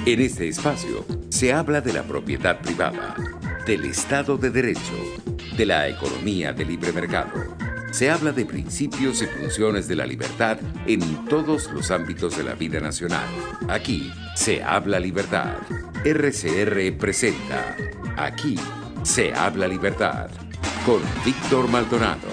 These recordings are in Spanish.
En este espacio se habla de la propiedad privada, del Estado de Derecho, de la economía de libre mercado. Se habla de principios y funciones de la libertad en todos los ámbitos de la vida nacional. Aquí se habla libertad. RCR presenta Aquí se habla libertad con Víctor Maldonado.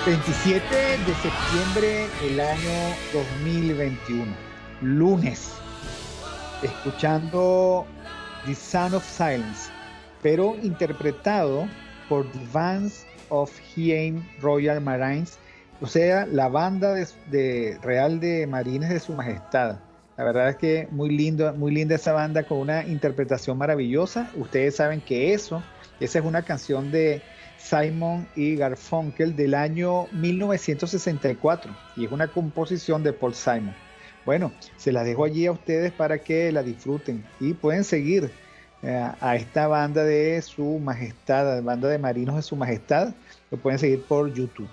...27 de septiembre del año 2021, lunes, escuchando The Sound of Silence, pero interpretado por The Bands of Hien Royal Marines, o sea, la banda de Real de Marines de Su Majestad. La verdad es que muy linda esa banda con una interpretación maravillosa. Ustedes saben que esa es una canción de Simon y Garfunkel del año 1964 y es una composición de Paul Simon. Bueno, se las dejo allí a ustedes para que la disfruten y pueden seguir a esta banda de Su Majestad, banda de marinos de Su Majestad, lo pueden seguir por YouTube.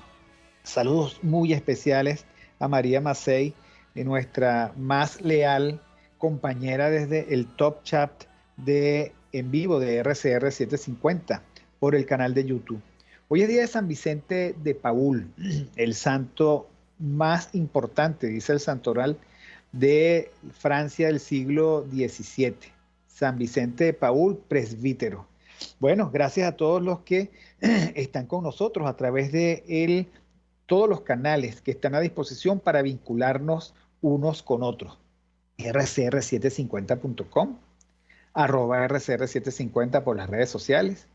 Saludos muy especiales a María Macei, nuestra más leal compañera desde el Top Chat de en vivo de RCR 750 por el canal de YouTube. Hoy es día de San Vicente de Paúl, el santo más importante, dice el santoral, de Francia del siglo XVII. San Vicente de Paúl, presbítero. Bueno, gracias a todos los que están con nosotros a través de todos los canales que están a disposición para vincularnos unos con otros. rcr750.com, @rcr750 por las redes sociales,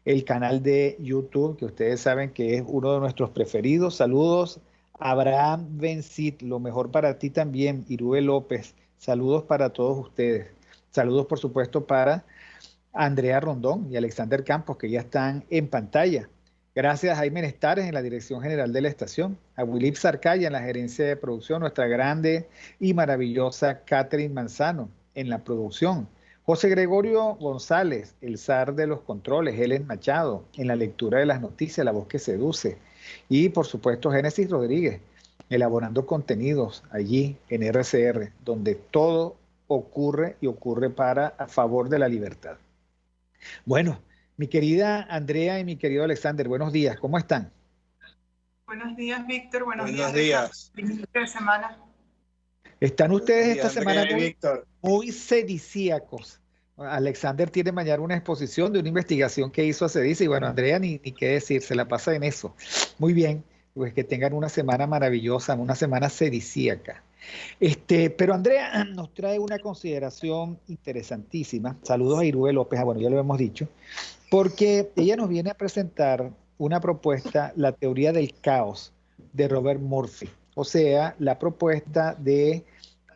el canal de YouTube, que ustedes saben que es uno de nuestros preferidos. Saludos, Abraham Bencit, lo mejor para ti también, Irube López. Saludos para todos ustedes. Saludos, por supuesto, para Andrea Rondón y Alexander Campos, que ya están en pantalla. Gracias a Jaime Nestares en la dirección general de la estación, a Wilip Sarcaya en la gerencia de producción, nuestra grande y maravillosa Catherine Manzano en la producción, José Gregorio González, el zar de los controles, Helen Machado, en la lectura de las noticias, la voz que seduce, Y por supuesto Génesis Rodríguez, elaborando contenidos allí en RCR, donde todo ocurre y ocurre a favor de la libertad. Bueno, mi querida Andrea y mi querido Alexander, buenos días, ¿cómo están? Buenos días, Víctor. Buenos días. Inicio de semana. ¿Están ustedes esta semana Víctor. muy sedicíacos? Alexander tiene mañana una exposición de una investigación que hizo hace días y bueno, Andrea ni qué decir, se la pasa en eso. Muy bien, pues que tengan una semana maravillosa, una semana sedicíaca. Pero Andrea nos trae una consideración interesantísima. Saludos a Irube López, bueno, ya lo hemos dicho, porque ella nos viene a presentar una propuesta, la teoría del caos de Robert Murphy, o sea, la propuesta de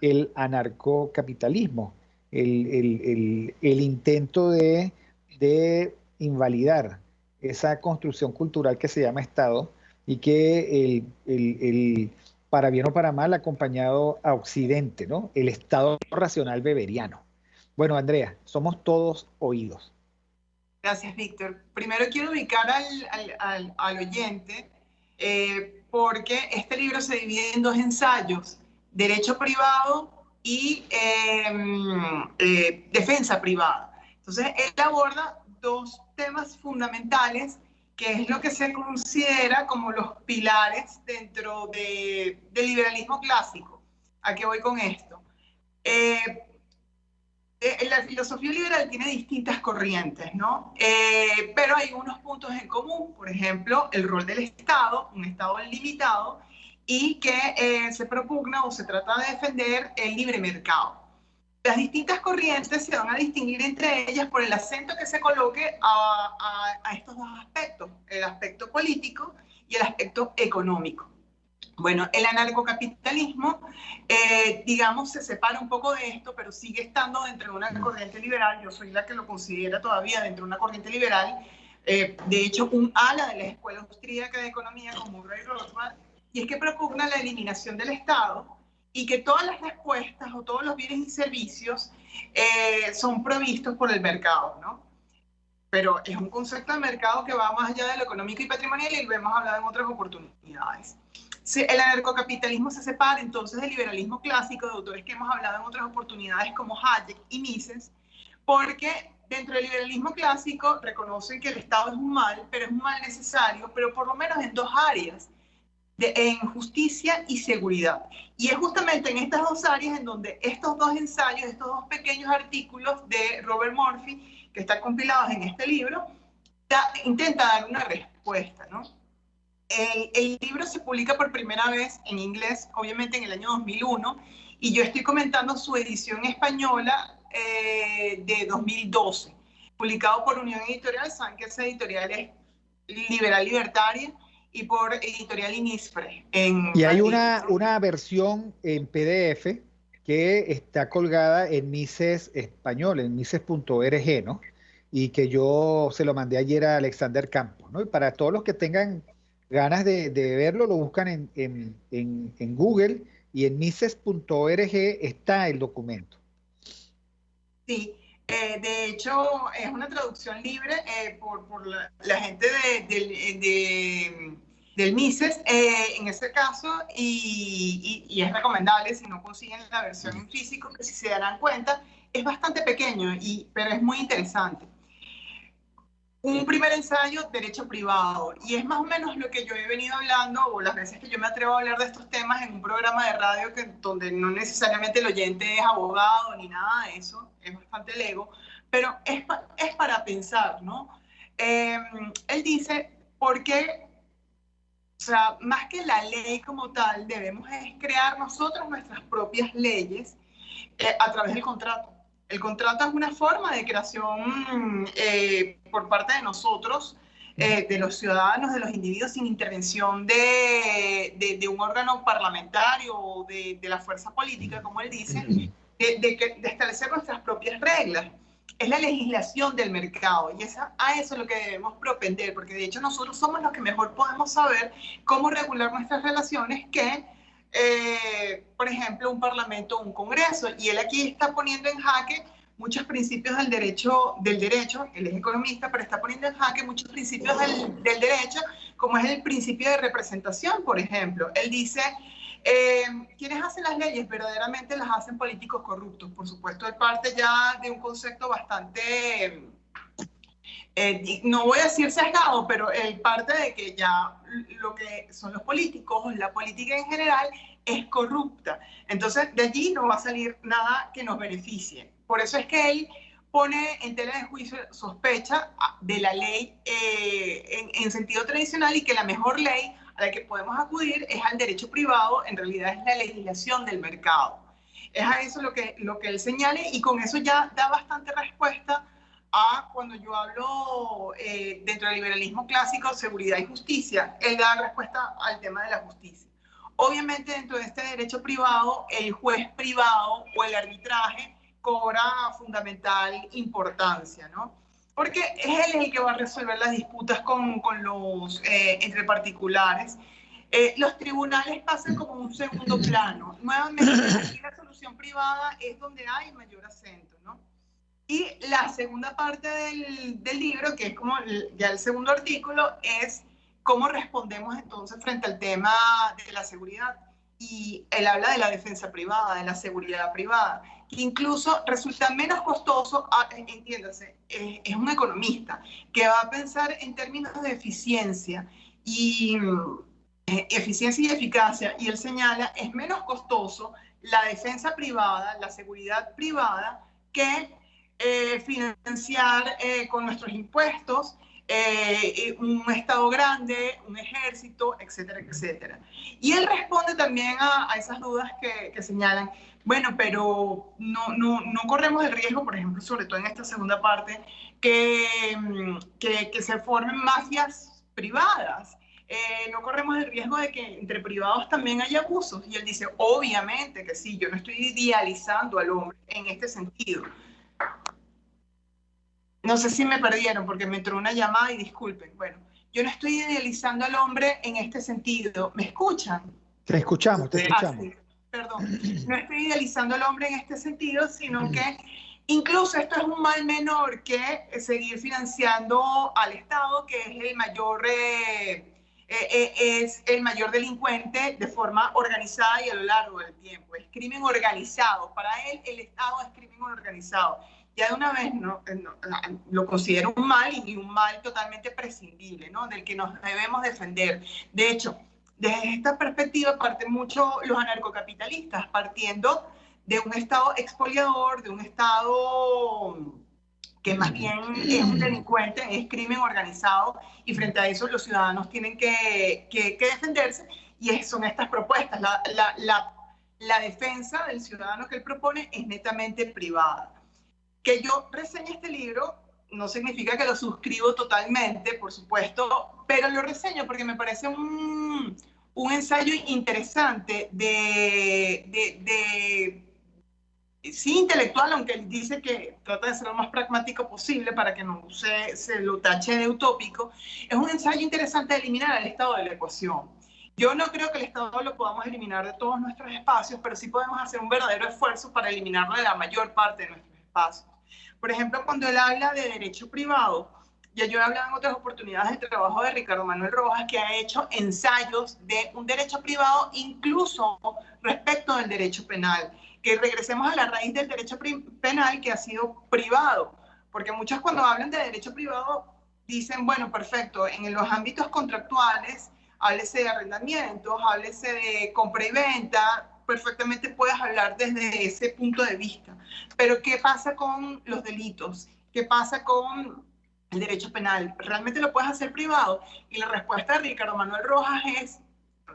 el anarcocapitalismo, el intento de invalidar esa construcción cultural que se llama Estado y que para bien o para mal ha acompañado a Occidente, ¿no? El Estado racional weberiano. Bueno, Andrea, somos todos oídos. Gracias, Víctor. Primero quiero ubicar al oyente porque este libro se divide en dos ensayos, derecho privado y defensa privada. Entonces, él aborda dos temas fundamentales, que es lo que se considera como los pilares dentro del liberalismo clásico. ¿A qué voy con esto? La filosofía liberal tiene distintas corrientes, ¿no? Pero hay unos puntos en común, por ejemplo, el rol del Estado, un Estado limitado, y que se propugna o se trata de defender el libre mercado. Las distintas corrientes se van a distinguir entre ellas por el acento que se coloque a estos dos aspectos, el aspecto político y el aspecto económico. Bueno, el anarcocapitalismo, digamos, se separa un poco de esto, pero sigue estando dentro de una corriente liberal. Yo soy la que lo considera todavía dentro de una corriente liberal. De hecho, un ala de la Escuela Austríaca de Economía, como Murray Rothbard, y es que propugna la eliminación del Estado y que todas las respuestas o todos los bienes y servicios son provistos por el mercado, ¿no? Pero es un concepto de mercado que va más allá de lo económico y patrimonial y lo hemos hablado en otras oportunidades. El anarcocapitalismo se separa entonces del liberalismo clásico, de autores que hemos hablado en otras oportunidades como Hayek y Mises, porque dentro del liberalismo clásico reconocen que el Estado es un mal, pero es un mal necesario, pero por lo menos en dos áreas, en justicia y seguridad. Y es justamente en estas dos áreas en donde estos dos ensayos, estos dos pequeños artículos de Robert Murphy, que están compilados en este libro, intenta dar una respuesta, ¿no? El libro se publica por primera vez en inglés, obviamente en el año 2001, y yo estoy comentando su edición española de 2012, publicado por Unión Editorial, saben que esa editorial es liberal libertaria, y por Editorial Inisfre. Y hay una versión en PDF que está colgada en Mises Español, en mises.org, ¿no? Y que yo se lo mandé ayer a Alexander Campos, ¿no? Y para todos los que tengan ganas de verlo, lo buscan en Google y en mises.org está el documento. Sí, de hecho es una traducción libre por la gente del Mises en ese caso y es recomendable si no consiguen la versión en físico, que si se darán cuenta es bastante pequeño, pero es muy interesante. Un primer ensayo, derecho privado, y es más o menos lo que yo he venido hablando, o las veces que yo me atrevo a hablar de estos temas en un programa de radio donde no necesariamente el oyente es abogado ni nada de eso, es bastante lego, pero es para pensar, ¿no? Él dice, ¿por qué? O sea, más que la ley como tal, debemos crear nosotros nuestras propias leyes a través del contrato. El contrato es una forma de creación por parte de nosotros, de los ciudadanos, de los individuos, sin intervención de un órgano parlamentario o de la fuerza política, como él dice, de establecer nuestras propias reglas. Es la legislación del mercado y a eso es lo que debemos propender, porque de hecho nosotros somos los que mejor podemos saber cómo regular nuestras relaciones que por ejemplo, un parlamento o un congreso. Y él aquí está poniendo en jaque muchos principios del derecho, él es economista, pero está poniendo en jaque muchos principios del derecho, como es el principio de representación, por ejemplo. Él dice, quienes hacen las leyes verdaderamente las hacen políticos corruptos. Por supuesto, él parte ya de un concepto bastante... no voy a decir sesgado, pero él parte de que ya lo que son los políticos, la política en general, es corrupta. Entonces, de allí no va a salir nada que nos beneficie. Por eso es que él pone en tela de juicio sospecha de la ley en sentido tradicional, y que la mejor ley a la que podemos acudir es al derecho privado, en realidad es la legislación del mercado. Es a eso lo que él señale, y con eso ya da bastante respuesta a cuando yo hablo dentro del liberalismo clásico, seguridad y justicia. Él da respuesta al tema de la justicia. Obviamente, dentro de este derecho privado, el juez privado o el arbitraje cobra fundamental importancia, ¿no? Porque es él el que va a resolver las disputas entre particulares. Los tribunales pasan como un segundo plano. Nuevamente, aquí la solución privada es donde hay mayor acento, ¿no? Y la segunda parte del libro, que es como ya el segundo artículo, es cómo respondemos entonces frente al tema de la seguridad. Y él habla de la defensa privada, de la seguridad privada, que incluso resulta menos costoso, entiéndase, es un economista que va a pensar en términos de eficiencia y eficacia, y él señala, es menos costoso la defensa privada, la seguridad privada, que financiar con nuestros impuestos un Estado grande, un ejército, etcétera, etcétera. Y él responde también a esas dudas que señalan, bueno, pero no corremos el riesgo, por ejemplo, sobre todo en esta segunda parte, que se formen mafias privadas. No corremos el riesgo de que entre privados también haya abusos. Y él dice, obviamente que sí, yo no estoy idealizando al hombre en este sentido. No sé si me perdieron porque me entró una llamada y disculpen. Bueno, yo no estoy idealizando al hombre en este sentido. ¿Me escuchan? Te escuchamos, te escuchamos. Sí, perdón. No estoy idealizando al hombre en este sentido, sino que incluso esto es un mal menor que seguir financiando al Estado, que es el mayor delincuente de forma organizada y a lo largo del tiempo. Es crimen organizado. Para él, el Estado es crimen organizado. Ya de una vez lo considero un mal, y un mal totalmente prescindible, ¿no? Del que nos debemos defender. De hecho, desde esta perspectiva parten mucho los anarcocapitalistas, partiendo de un Estado expoliador, de un Estado que más bien es un delincuente, es crimen organizado, y frente a eso los ciudadanos tienen que defenderse, y son estas propuestas. La defensa del ciudadano que él propone es netamente privada. Que yo reseñe este libro no significa que lo suscribo totalmente, por supuesto, pero lo reseño porque me parece un ensayo interesante sí, intelectual, aunque él dice que trata de ser lo más pragmático posible para que no se lo tache de utópico. Es un ensayo interesante de eliminar al Estado de la ecuación. Yo no creo que el Estado lo podamos eliminar de todos nuestros espacios, pero sí podemos hacer un verdadero esfuerzo para eliminarlo de la mayor parte de nuestros espacios. Por ejemplo, cuando él habla de derecho privado, ya yo he hablado en otras oportunidades del trabajo de Ricardo Manuel Rojas, que ha hecho ensayos de un derecho privado incluso respecto del derecho penal, que regresemos a la raíz del derecho penal, que ha sido privado, porque muchos cuando hablan de derecho privado dicen, bueno, perfecto, en los ámbitos contractuales, háblese de arrendamientos, háblese de compra y venta, perfectamente puedes hablar desde ese punto de vista. Pero ¿qué pasa con los delitos? ¿Qué pasa con el derecho penal? ¿Realmente lo puedes hacer privado? Y la respuesta de Ricardo Manuel Rojas es,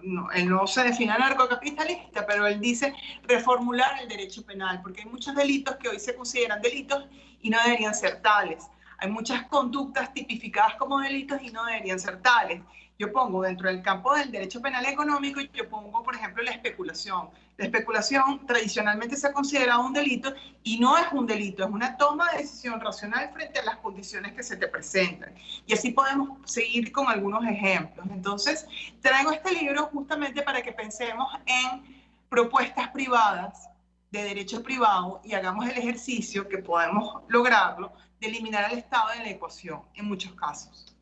no, él no se define anarcocapitalista, pero él dice reformular el derecho penal, porque hay muchos delitos que hoy se consideran delitos y no deberían ser tales. Hay muchas conductas tipificadas como delitos y no deberían ser tales. Yo pongo dentro del campo del derecho penal económico, yo pongo, por ejemplo, la especulación. La especulación tradicionalmente se ha considerado un delito y no es un delito, es una toma de decisión racional frente a las condiciones que se te presentan. Y así podemos seguir con algunos ejemplos. Entonces, traigo este libro justamente para que pensemos en propuestas privadas de derecho privado y hagamos el ejercicio que podemos lograrlo de eliminar al Estado de la ecuación en muchos casos.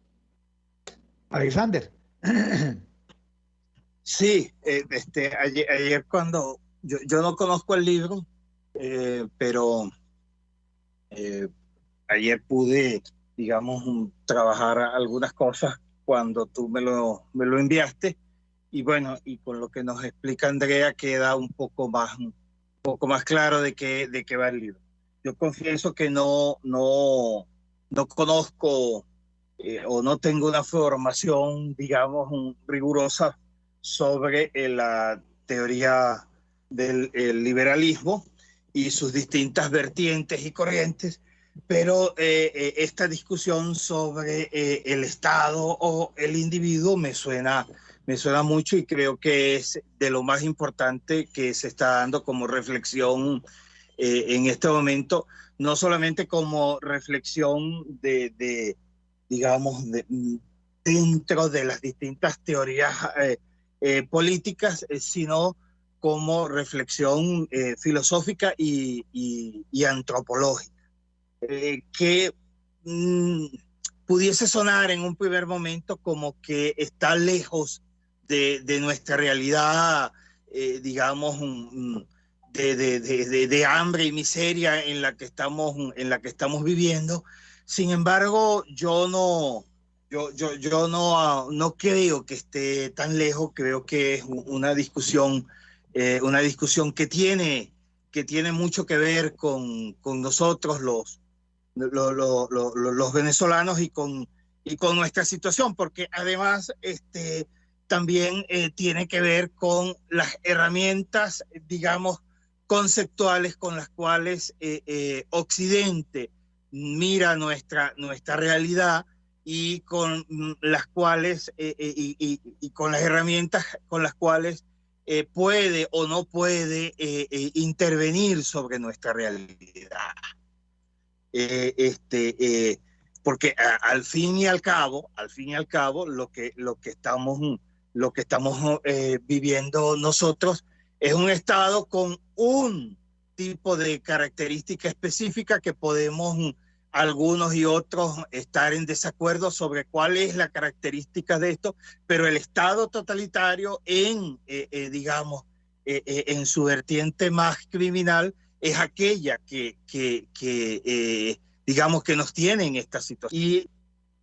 Alexander. Sí, ayer cuando yo no conozco el libro, pero ayer pude, digamos, trabajar algunas cosas cuando tú me lo enviaste, y bueno, y con lo que nos explica Andrea queda un poco más claro de qué va el libro. Yo confieso que no conozco o no tengo una formación, digamos, rigurosa sobre la teoría del liberalismo y sus distintas vertientes y corrientes, pero esta discusión sobre el Estado o el individuo me suena mucho, y creo que es de lo más importante que se está dando como reflexión en este momento, no solamente como reflexión digamos, dentro de las distintas teorías políticas, sino como reflexión filosófica y antropológica, que pudiese sonar en un primer momento como que está lejos de nuestra realidad, digamos, de hambre y miseria en la que estamos viviendo. Sin embargo, yo no creo que esté tan lejos. Creo que es una discusión que tiene mucho que ver con nosotros los venezolanos y con nuestra situación, porque además también tiene que ver con las herramientas, digamos, conceptuales con las cuales Occidente mira nuestra realidad, y con las cuales y con las herramientas con las cuales puede o no puede intervenir sobre nuestra realidad. Porque al fin y al cabo lo que estamos viviendo nosotros es un Estado con un tipo de característica específica que podemos algunos y otros estar en desacuerdo sobre cuál es la característica de esto, pero el Estado totalitario digamos, en su vertiente más criminal es aquella que digamos, que nos tiene en esta situación. Y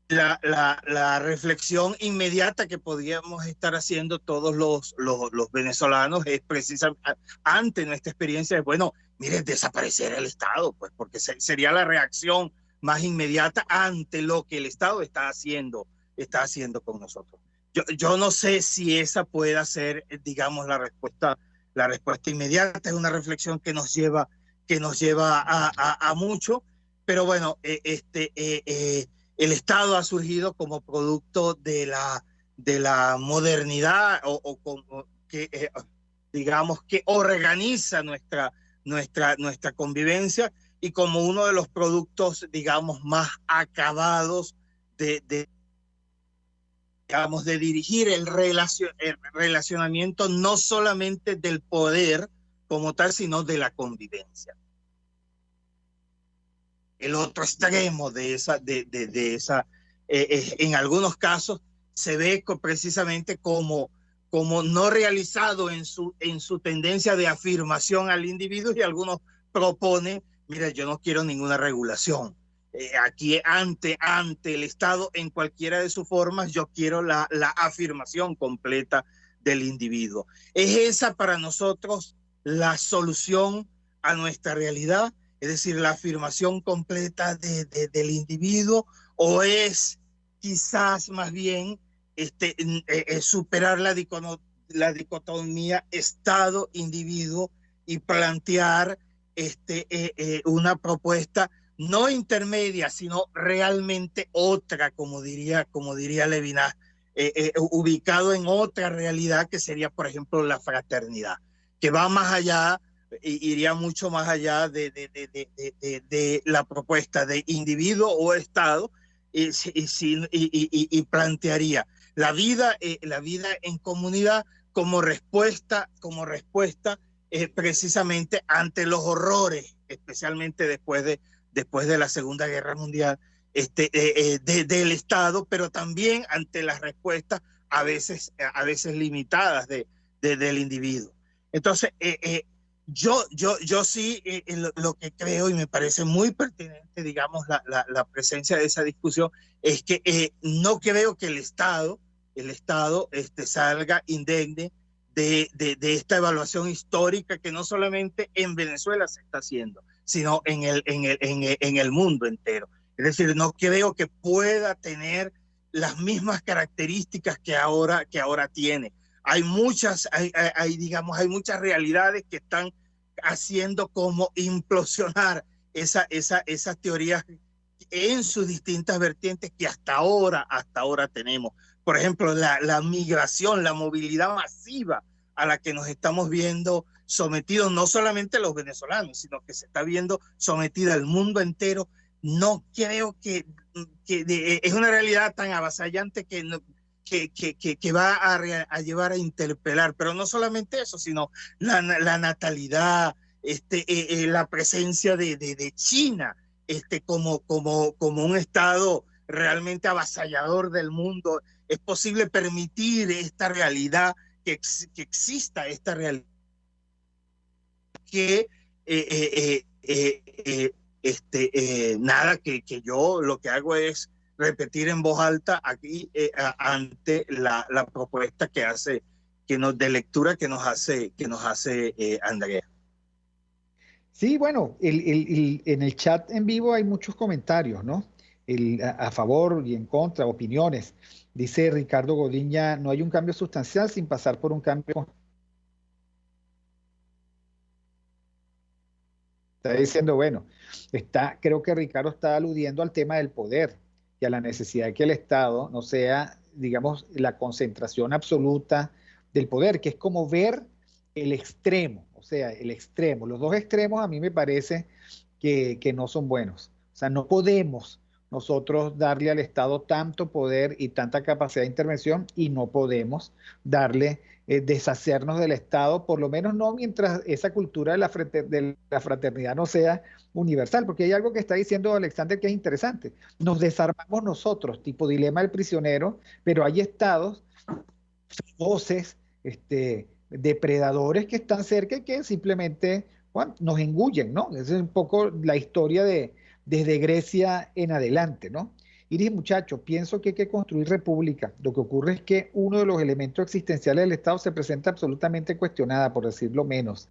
la reflexión inmediata que podríamos estar haciendo todos los venezolanos es precisamente ante nuestra experiencia, es bueno, mire, desaparecer el Estado, pues, porque sería la reacción más inmediata ante lo que el Estado está haciendo con nosotros. Yo no sé si esa pueda ser, digamos, la respuesta inmediata. Es una reflexión que nos lleva a mucho, pero bueno, el Estado ha surgido como producto de la modernidad, digamos, que organiza nuestra convivencia, y como uno de los productos, digamos, más acabados digamos, de dirigir el relacionamiento no solamente del poder como tal, sino de la convivencia. El otro extremo de esa, en algunos casos se ve precisamente como no realizado en su tendencia de afirmación al individuo, y algunos proponen, mira, yo no quiero ninguna regulación. Aquí ante el Estado en cualquiera de sus formas, yo quiero la afirmación completa del individuo. ¿Es esa para nosotros la solución a nuestra realidad? Es decir, la afirmación completa del individuo, o es quizás más bien superar la dicotomía Estado-individuo y plantear una propuesta no intermedia, sino realmente otra, como diría Levinas, ubicado en otra realidad, que sería, por ejemplo, la fraternidad, que va más allá, iría mucho más allá de la propuesta de individuo o Estado, y plantearía la vida en comunidad como respuesta precisamente ante los horrores, especialmente después de la Segunda Guerra Mundial, del Estado, pero también ante las respuestas a veces limitadas del individuo. Entonces, yo sí lo que creo y me parece muy pertinente, digamos, la presencia de esa discusión, es que no creo que el Estado salga indemne de esta evaluación histórica que no solamente en Venezuela se está haciendo, sino en el mundo entero. Es decir, no creo que pueda tener las mismas características que ahora tiene. Hay muchas realidades que están haciendo como implosionar esas teorías en sus distintas vertientes que hasta ahora tenemos. Por ejemplo, la migración, la movilidad masiva a la que nos estamos viendo sometidos, no solamente los venezolanos, sino que se está viendo sometida el mundo entero. No creo que es una realidad tan avasallante que va a llevar a interpelar, pero no solamente eso, sino la natalidad, la presencia de China como un estado realmente avasallador del mundo. Es posible permitir esta realidad, que exista esta realidad, que nada, que yo lo que hago es repetir en voz alta aquí ante la propuesta de lectura que nos hace Andrea. Sí, bueno, en el chat en vivo hay muchos comentarios, ¿no? A favor y en contra, opiniones. Dice Ricardo Godiña, no hay un cambio sustancial sin pasar por un cambio. Está diciendo, bueno, creo que Ricardo está aludiendo al tema del poder y a la necesidad de que el Estado no sea, digamos, la concentración absoluta del poder, que es como ver el extremo, o sea, el extremo. Los dos extremos a mí me parece que no son buenos. O sea, no podemos nosotros darle al Estado tanto poder y tanta capacidad de intervención y no podemos deshacernos del Estado, por lo menos no mientras esa cultura de la fraternidad no sea universal, porque hay algo que está diciendo Alexander que es interesante. Nos desarmamos nosotros, tipo dilema del prisionero, pero hay estados, voces, depredadores que están cerca y que simplemente, bueno, nos engullen, ¿no? Esa es un poco la historia desde Grecia en adelante, ¿no? Iris, muchachos, pienso que hay que construir república. Lo que ocurre es que uno de los elementos existenciales del Estado se presenta absolutamente cuestionada, por decirlo menos.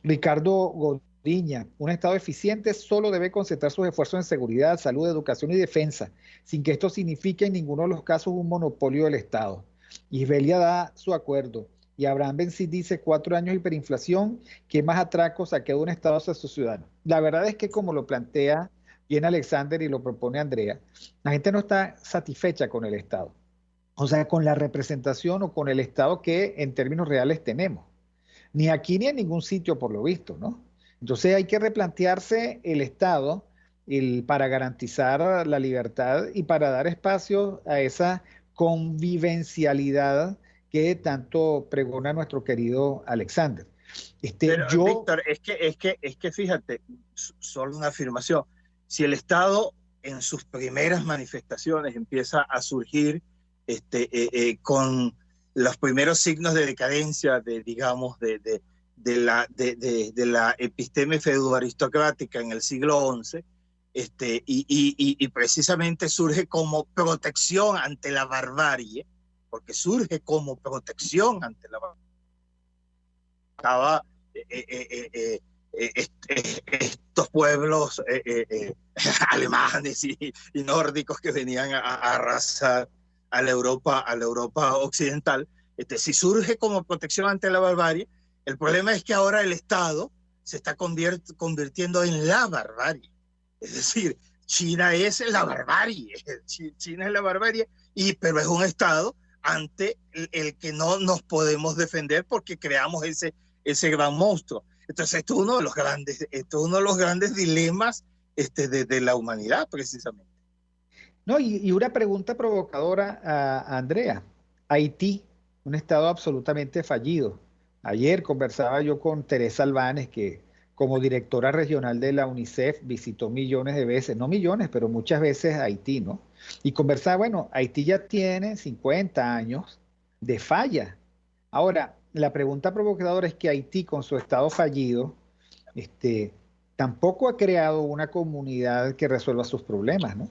Ricardo Godiña, un Estado eficiente solo debe concentrar sus esfuerzos en seguridad, salud, educación y defensa, sin que esto signifique en ninguno de los casos un monopolio del Estado. Isbelia da su acuerdo. Y Abraham Bencid dice 4 años de hiperinflación, ¿qué más atracos saquea de un Estado hacia sus ciudadanos? La verdad es que como lo plantea bien Alexander y lo propone Andrea, la gente no está satisfecha con el Estado, o sea, con la representación o con el Estado que en términos reales tenemos, ni aquí ni en ningún sitio por lo visto, ¿no? Entonces hay que replantearse el Estado para garantizar la libertad y para dar espacio a esa convivencialidad que tanto pregona nuestro querido Alexander. Pero, Víctor, es que fíjate, solo una afirmación. Si el Estado en sus primeras manifestaciones empieza a surgir con los primeros signos de decadencia digamos, de la episteme feudo-aristocrática en el siglo XI, y precisamente surge como protección ante la barbarie, porque surge como protección ante la barbarie. Estaba estos pueblos alemanes y nórdicos que venían a arrasar a la Europa occidental. Si surge como protección ante la barbarie, el problema es que ahora el Estado se está convirtiendo en la barbarie. Es decir, China es la barbarie, pero es un Estado ante el que no nos podemos defender porque creamos ese gran monstruo. Entonces esto es uno de los grandes dilemas de la humanidad, precisamente. No, y una pregunta provocadora a Andrea. Haití, un Estado absolutamente fallido, Ayer conversaba yo con Teresa Albanes, que como directora regional de la UNICEF visitó millones de veces, no millones, pero muchas veces Haití, ¿no? Y conversaba, bueno, Haití ya tiene 50 años de falla. Ahora, la pregunta provocadora es que Haití, con su estado fallido, este, tampoco ha creado una comunidad que resuelva sus problemas, ¿no?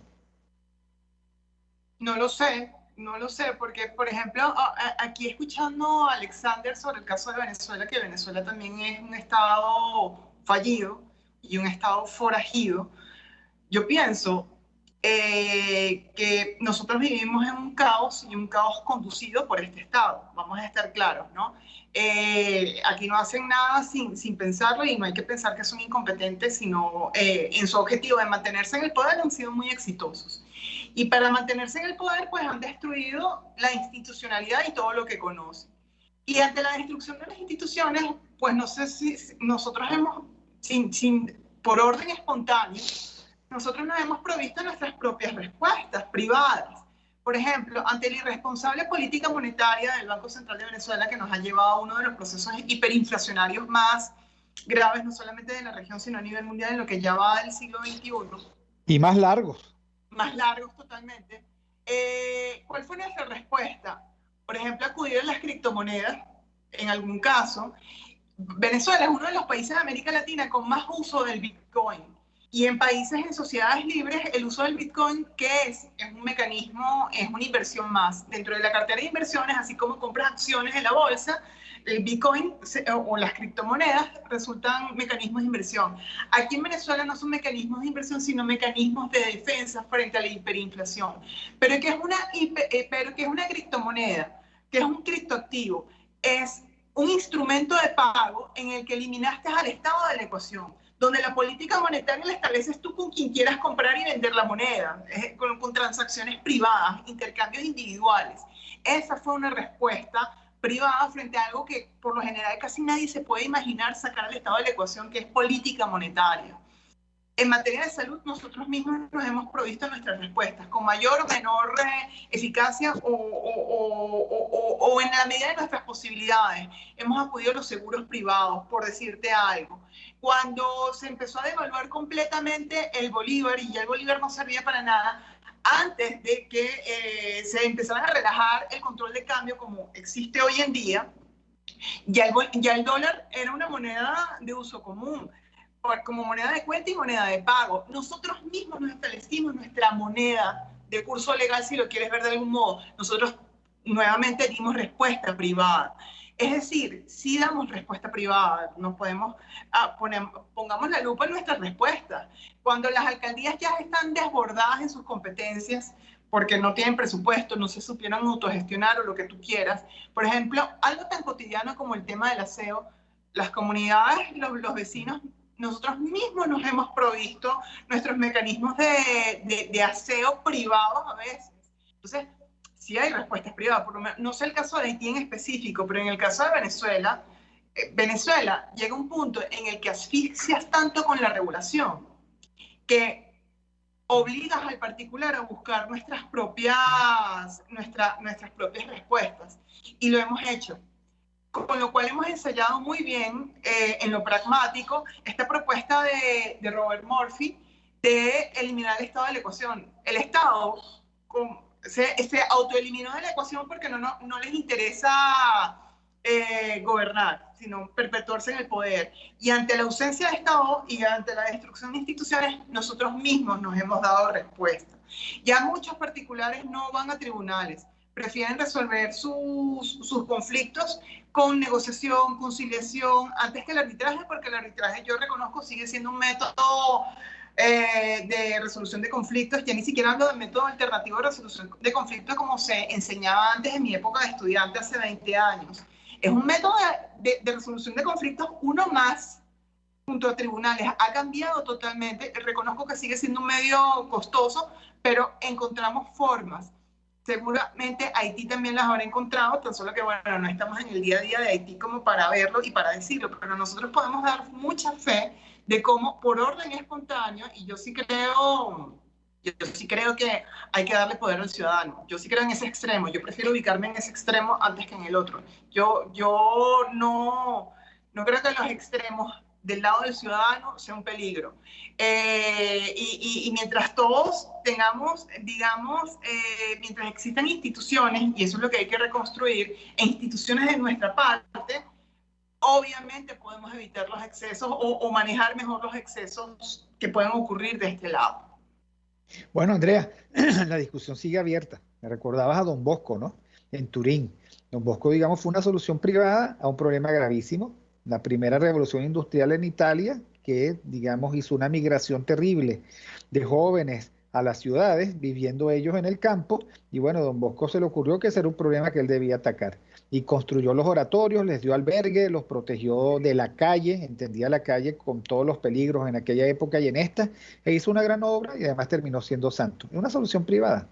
No lo sé, no lo sé, porque, por ejemplo, aquí escuchando a Alexander sobre el caso de Venezuela, que Venezuela también es un estado fallido y un estado forajido, yo pienso que nosotros vivimos en un caos y un caos conducido por este estado, vamos a estar claros, ¿no? Aquí no hacen nada sin pensarlo y no hay que pensar que son incompetentes, sino en su objetivo de mantenerse en el poder han sido muy exitosos. Y para mantenerse en el poder, pues han destruido la institucionalidad y todo lo que conocen. Y ante la destrucción de las instituciones, pues no sé si nosotros hemos, por orden espontáneo, nosotros nos hemos provisto nuestras propias respuestas privadas. Por ejemplo, ante la irresponsable política monetaria del Banco Central de Venezuela, que nos ha llevado a uno de los procesos hiperinflacionarios más graves, no solamente de la región, sino a nivel mundial, en lo que ya va del siglo XXI. Y más largos. Más largos totalmente. ¿Cuál fue nuestra respuesta? Por ejemplo, acudir a las criptomonedas, en algún caso. Venezuela es uno de los países de América Latina con más uso del Bitcoin. Y en países, en sociedades libres, el uso del Bitcoin, ¿qué es? Es un mecanismo, es una inversión más. Dentro de la cartera de inversiones, así como compras acciones en la bolsa, el Bitcoin o las criptomonedas resultan mecanismos de inversión. Aquí en Venezuela no son mecanismos de inversión, sino mecanismos de defensa frente a la hiperinflación. Pero ¿qué es una criptomoneda? ¿Qué es un criptoactivo? Es un instrumento de pago en el que eliminaste al Estado de la ecuación, donde la política monetaria la estableces tú con quien quieras comprar y vender la moneda, con transacciones privadas, intercambios individuales. Esa fue una respuesta privada frente a algo que por lo general casi nadie se puede imaginar sacar al Estado de la ecuación, que es política monetaria. En materia de salud, nosotros mismos nos hemos provisto nuestras respuestas, con mayor o menor eficacia o en la medida de nuestras posibilidades. Hemos acudido a los seguros privados, por decirte algo. Cuando se empezó a devaluar completamente el bolívar, y ya el bolívar no servía para nada, antes de que se empezaran a relajar el control de cambio como existe hoy en día, ya el dólar era una moneda de uso común, como moneda de cuenta y moneda de pago. Nosotros mismos nos establecimos nuestra moneda de curso legal, si lo quieres ver de algún modo. Nosotros nuevamente dimos respuesta privada. Es decir, si damos respuesta privada, nos podemos pongamos la lupa en nuestras respuestas. Cuando las alcaldías ya están desbordadas en sus competencias, porque no tienen presupuesto, no se supieron autogestionar o lo que tú quieras. Por ejemplo, algo tan cotidiano como el tema del aseo, las comunidades, los vecinos, nosotros mismos nos hemos provisto nuestros mecanismos de aseo privados a veces. Entonces, sí hay respuestas privadas, por lo menos, no sé el caso de Haití en específico, pero en el caso de Venezuela, Venezuela llega a un punto en el que asfixias tanto con la regulación que obligas al particular a buscar nuestras propias respuestas. Y lo hemos hecho. Con lo cual hemos ensayado muy bien, en lo pragmático, esta propuesta de Robert Murphy de eliminar el Estado de la ecuación. El Estado se autoeliminó de la ecuación porque no les interesa gobernar, sino perpetuarse en el poder. Y ante la ausencia de Estado y ante la destrucción de instituciones, nosotros mismos nos hemos dado respuesta. Ya muchos particulares no van a tribunales, prefieren resolver sus conflictos con negociación, conciliación, antes que el arbitraje, porque el arbitraje, yo reconozco, sigue siendo un método de resolución de conflictos. Ya ni siquiera hablo del método alternativo de resolución de conflictos como se enseñaba antes en mi época de estudiante hace 20 años. Es un método de resolución de conflictos, uno más, junto a tribunales. Ha cambiado totalmente. Reconozco que sigue siendo un medio costoso, pero encontramos formas. Seguramente Haití también las habrá encontrado, tan solo que, bueno, no estamos en el día a día de Haití como para verlo y para decirlo, pero nosotros podemos dar mucha fe de cómo, por orden espontáneo, y yo sí creo Yo sí creo que hay que darle poder al ciudadano. Yo sí creo en ese extremo. Yo prefiero ubicarme en ese extremo antes que en el otro. Yo no creo que los extremos del lado del ciudadano sea un peligro. Y mientras todos tengamos, digamos, mientras existan instituciones, y eso es lo que hay que reconstruir, e instituciones de nuestra parte, obviamente podemos evitar los excesos o manejar mejor los excesos que pueden ocurrir de este lado. Bueno, Andrea, la discusión sigue abierta. Me recordabas a Don Bosco, ¿no? En Turín. Don Bosco, digamos, fue una solución privada a un problema gravísimo. La primera revolución industrial en Italia, que, digamos, hizo una migración terrible de jóvenes a las ciudades, viviendo ellos en el campo. Y bueno, Don Bosco se le ocurrió que ese era un problema que él debía atacar. Y construyó los oratorios, les dio albergue, los protegió de la calle, entendía la calle con todos los peligros en aquella época y en esta, e hizo una gran obra y además terminó siendo santo. Es una solución privada.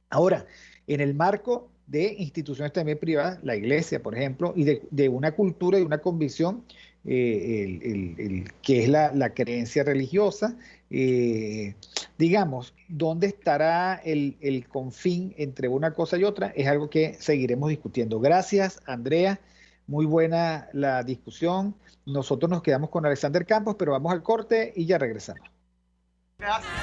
Ahora, en el marco de instituciones también privadas, la iglesia, por ejemplo, y de una cultura y una convicción, que es la creencia religiosa, digamos, ¿dónde estará el confín entre una cosa y otra? Es algo que seguiremos discutiendo. Gracias, Andrea. Muy buena la discusión. Nosotros nos quedamos con Alexander Campos, pero vamos al corte y ya regresamos. Gracias.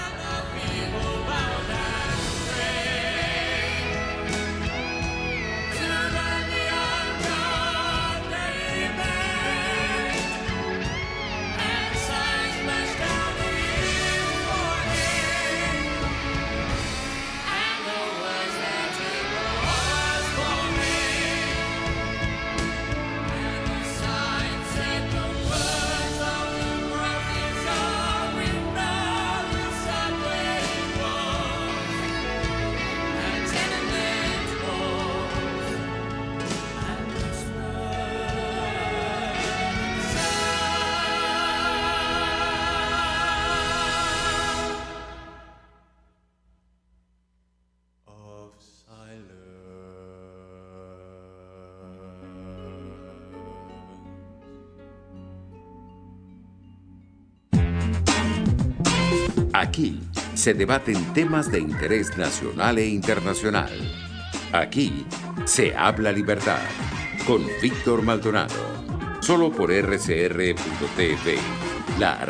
Aquí se debaten temas de interés nacional e internacional. Aquí se habla libertad con Víctor Maldonado. Solo por RCR.tv, la